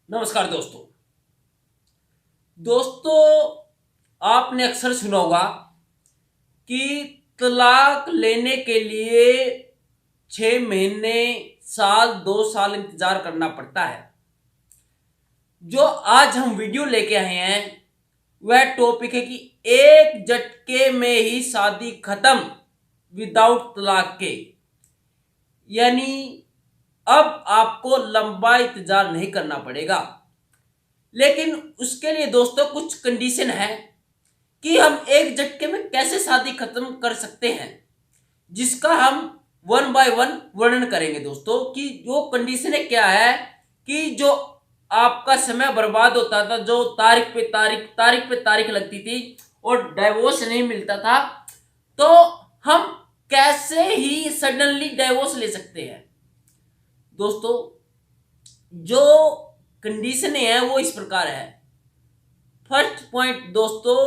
नमस्कार दोस्तों। आपने अक्सर सुना होगा कि तलाक लेने के लिए 6 महीने, साल, 2 साल इंतजार करना पड़ता है। जो आज हम वीडियो लेके आए हैं वह टॉपिक है कि एक झटके में ही शादी खत्म विदाउट तलाक के, यानी अब आपको लंबा इंतजार नहीं करना पड़ेगा। लेकिन उसके लिए दोस्तों कुछ कंडीशन है कि हम एक झटके में कैसे शादी खत्म कर सकते हैं, जिसका हम वन बाय वन वर्णन करेंगे दोस्तों। कि जो कंडीशन है क्या है कि जो आपका समय बर्बाद होता था, जो तारीख पे तारीख लगती थी और डाइवोर्स नहीं मिलता था, तो हम कैसे ही सडनली डाइवोर्स ले सकते हैं। दोस्तों जो कंडीशन है वो इस प्रकार है। फर्स्ट पॉइंट दोस्तों,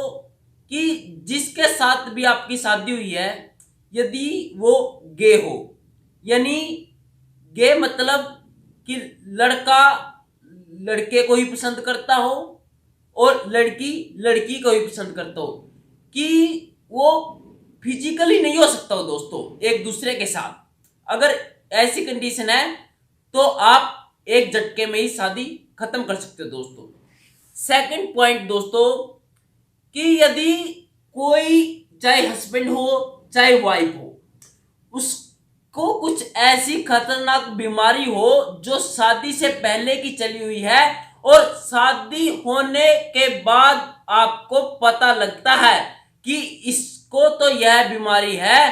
कि जिसके साथ भी आपकी शादी हुई है यदि वो गे हो, यानी गे मतलब कि लड़का लड़के को ही पसंद करता हो और लड़की लड़की को ही पसंद करता हो, कि वो फिजिकली नहीं हो सकता हो दोस्तों एक दूसरे के साथ। अगर ऐसी कंडीशन है तो आप एक झटके में ही शादी खत्म कर सकते हो दोस्तों। सेकंड पॉइंट दोस्तों, कि यदि कोई चाहे हस्बैंड हो चाहे वाइफ हो, उसको कुछ ऐसी खतरनाक बीमारी हो जो शादी से पहले की चली हुई है और शादी होने के बाद आपको पता लगता है कि इसको तो यह बीमारी है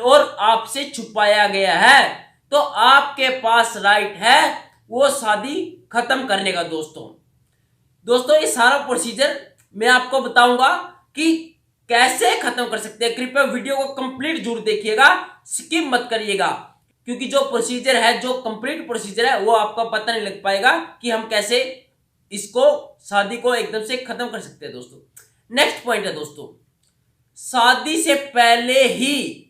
और आपसे छुपाया गया है, तो आपके पास राइट है वो शादी खत्म करने का दोस्तों ये सारा प्रोसीजर मैं आपको बताऊंगा कि कैसे खत्म कर सकते हैं। कृपया वीडियो को कंप्लीट जरूर देखिएगा, स्किप मत करिएगा, क्योंकि जो प्रोसीजर है, जो कंप्लीट प्रोसीजर है, वो आपका पता नहीं लग पाएगा कि हम कैसे इसको शादी को एकदम से खत्म कर सकते हैं दोस्तों। नेक्स्ट पॉइंट है दोस्तों, शादी से पहले ही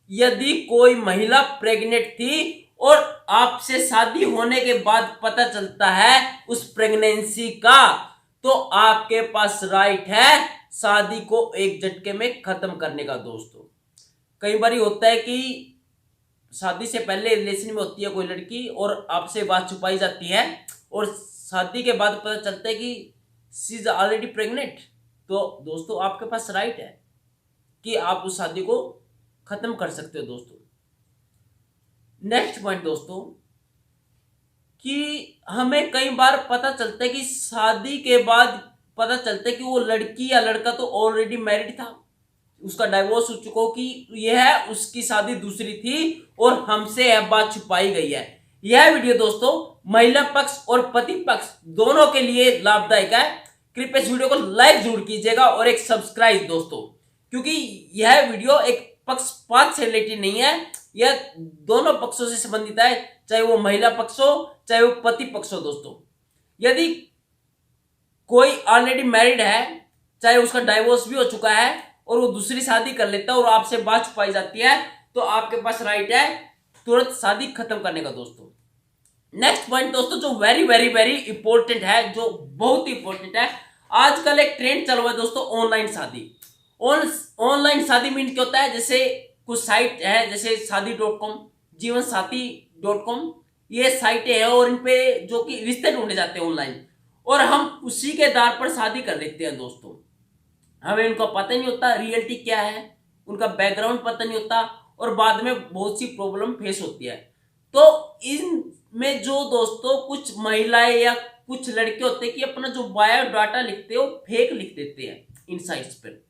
यदि कोई महिला प्रेग्नेंट थी और आपसे शादी होने के बाद पता चलता है उस प्रेगनेंसी का, तो आपके पास राइट है शादी को एक झटके में खत्म करने का दोस्तों। कई बार होता है कि शादी से पहले रिलेशन में होती है कोई लड़की और आपसे बात छुपाई जाती है और शादी के बाद पता चलता है कि शी इज ऑलरेडी प्रेग्नेंट, तो दोस्तों आपके पास राइट है कि आप उस शादी को खत्म कर सकते हो दोस्तों। नेक्स्ट पॉइंट दोस्तों, कि हमें कई बार पता चलता है कि शादी के बाद पता चलता है कि वो लड़की या लड़का तो ऑलरेडी मैरिड था, उसका डाइवोर्स हो चुका हो, कि यह उसकी शादी दूसरी थी और हमसे यह बात छुपाई गई है। यह वीडियो दोस्तों महिला पक्ष और पति पक्ष दोनों के लिए लाभदायक है। कृपया इस वीडियो को लाइक जरूर कीजिएगा और एक सब्सक्राइब दोस्तों, क्योंकि यह वीडियो एक पक्षपात से रिलेटेड नहीं है, यह दोनों पक्षों से संबंधित है, चाहे वो महिला पक्ष हो चाहे वो पति पक्ष हो दोस्तों। यदि कोई ऑलरेडी मैरिड है, चाहे उसका डाइवोर्स भी हो चुका है और वो दूसरी शादी कर लेता है और आपसे बात छुपाई जाती है, तो आपके पास राइट है तुरंत शादी खत्म करने का दोस्तों। नेक्स्ट पॉइंट दोस्तों, जो वेरी वेरी वेरी इंपॉर्टेंट है, जो बहुत ही इंपॉर्टेंट है, आजकल एक ट्रेंड चल रहा है दोस्तों, ऑनलाइन शादी। ऑनलाइन शादी मीन क्या होता है, जैसे कुछ साइट है जैसे शादी.com, जीवनसाथी.com, ये साइटें हैं और इन पे जो कि रिश्ते ढूंढे जाते हैं ऑनलाइन, और हम उसी के आधार पर शादी कर लेते हैं दोस्तों। हमें उनका पता नहीं होता रियलिटी क्या है, उनका बैकग्राउंड पता नहीं होता और बाद में बहुत सी प्रॉब्लम फेस होती है। तो इनमें जो दोस्तों कुछ महिलाएं या कुछ लड़के होते हैं कि अपना जो बायोडाटा लिखते हैं वो फेक लिख देते हैं इन साइट्स पर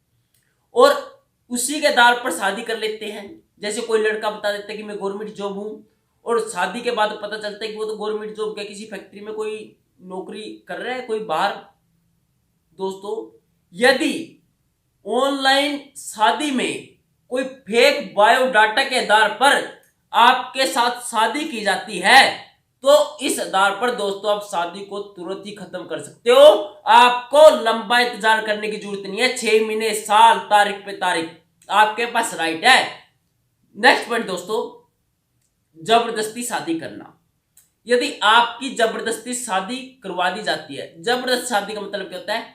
और उसी के आधार पर शादी कर लेते हैं। जैसे कोई लड़का बता देता है कि मैं गवर्नमेंट जॉब हूं और शादी के बाद पता चलता है कि वो तो गवर्नमेंट जॉब क्या किसी फैक्ट्री में कोई नौकरी कर रहा है कोई बाहर। दोस्तों यदि ऑनलाइन शादी में कोई फेक बायोडाटा के आधार पर आपके साथ शादी की जाती है, तो इस आधार पर दोस्तों आप शादी को तुरंत ही खत्म कर सकते हो। आपको लंबा इंतजार करने की जरूरत नहीं है, 6 महीने, साल, तारीख पे तारीख, आपके पास राइट है। नेक्स्ट पॉइंट दोस्तों, जबरदस्ती शादी करना। यदि आपकी जबरदस्ती शादी करवा दी जाती है, जबरदस्त शादी का मतलब क्या होता है,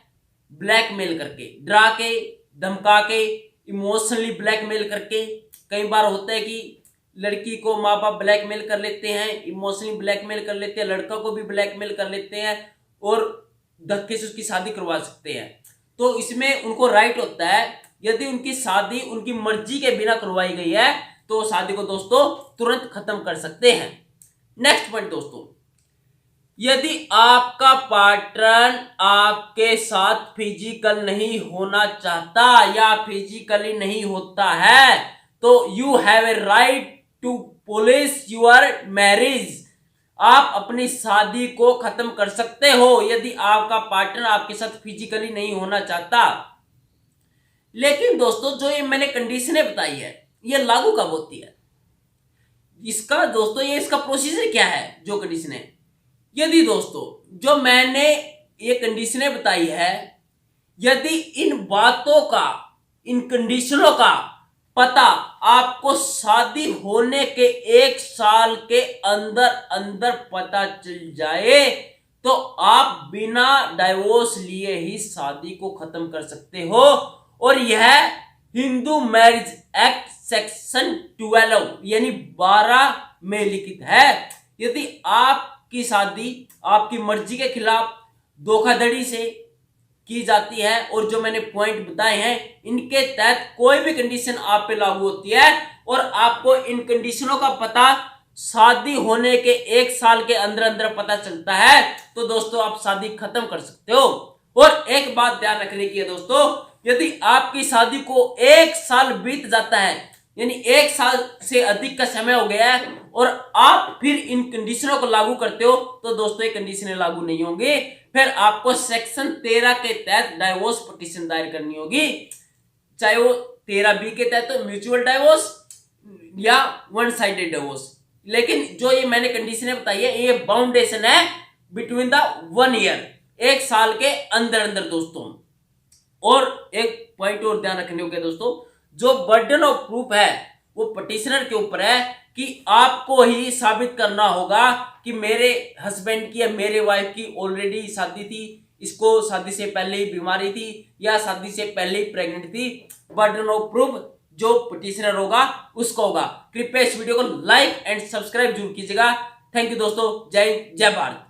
ब्लैकमेल करके, डरा के, धमका के, इमोशनली ब्लैकमेल करके। कई बार होता है कि लड़की को माँ बाप ब्लैकमेल कर लेते हैं, इमोशनली ब्लैकमेल कर लेते हैं, लड़का को भी ब्लैकमेल कर लेते हैं और धक्के से उसकी शादी करवा सकते हैं। तो इसमें उनको राइट होता है, यदि उनकी शादी उनकी मर्जी के बिना करवाई गई है तो शादी को दोस्तों तुरंत खत्म कर सकते हैं। नेक्स्ट पॉइंट दोस्तों, यदि आपका पार्टनर आपके साथ फिजिकल नहीं होना चाहता या फिजिकली नहीं होता है तो you have a right to police your marriage. आप अपनी शादी को खत्म कर सकते हो यदि आपका पार्टनर आपके साथ फिजिकली नहीं होना चाहता। लेकिन दोस्तों जो ये मैंने कंडीशनें बताई है ये लागू कब होती है, इसका दोस्तों ये इसका प्रोसीजर क्या है, जो कंडीशन है। यदि दोस्तों जो मैंने ये कंडीशनें बताई है, यदि इन बातों का, इन कंडीशनों का पता आपको शादी होने के 1 साल के अंदर अंदर पता चल जाए तो आप बिना डाइवोर्स लिए ही शादी को खत्म कर सकते हो। और यह हिंदू मैरिज एक्ट सेक्शन 12 यानी 12 में लिखित है। यदि आपकी शादी आपकी मर्जी के खिलाफ धोखाधड़ी से की जाती है और जो मैंने पॉइंट बताए हैं इनके तहत कोई भी कंडीशन आप पे लागू होती है और आपको इन कंडीशनों का पता शादी होने के 1 साल के अंदर अंदर पता चलता है तो दोस्तों आप शादी खत्म कर सकते हो। और एक बात ध्यान रखने की है दोस्तों, यदि आपकी शादी को 1 साल बीत जाता है यानी 1 साल से अधिक का समय हो गया है और आप फिर इन कंडीशनों को लागू करते हो तो दोस्तों ये कंडीशनें लागू नहीं होंगी, फिर आपको सेक्शन 13 के तहत डाइवोर्स पिटीशन दायर करनी होगी, चाहे वो 13B के तहत तो म्यूचुअल डाइवोर्स या वन साइडेड डाइवोर्स। लेकिन जो ये मैंने कंडीशनें बताई है ये बाउंडेशन है बिटवीन द 1 ईयर, 1 साल के अंदर अंदर दोस्तों। और एक पॉइंट और ध्यान रखने होगा दोस्तों, जो बर्डन ऑफ प्रूफ है वो पिटिशनर के ऊपर है कि आपको ही साबित करना होगा कि मेरे हस्बैंड की या मेरे वाइफ की ऑलरेडी शादी थी, इसको शादी से पहले ही बीमारी थी या शादी से पहले ही प्रेग्नेंट थी। बर्डन ऑफ प्रूफ जो पिटिशनर होगा उसका होगा। कृपया इस वीडियो को लाइक एंड सब्सक्राइब जरूर कीजिएगा। थैंक यू दोस्तों, जय हिंद, जय भारत।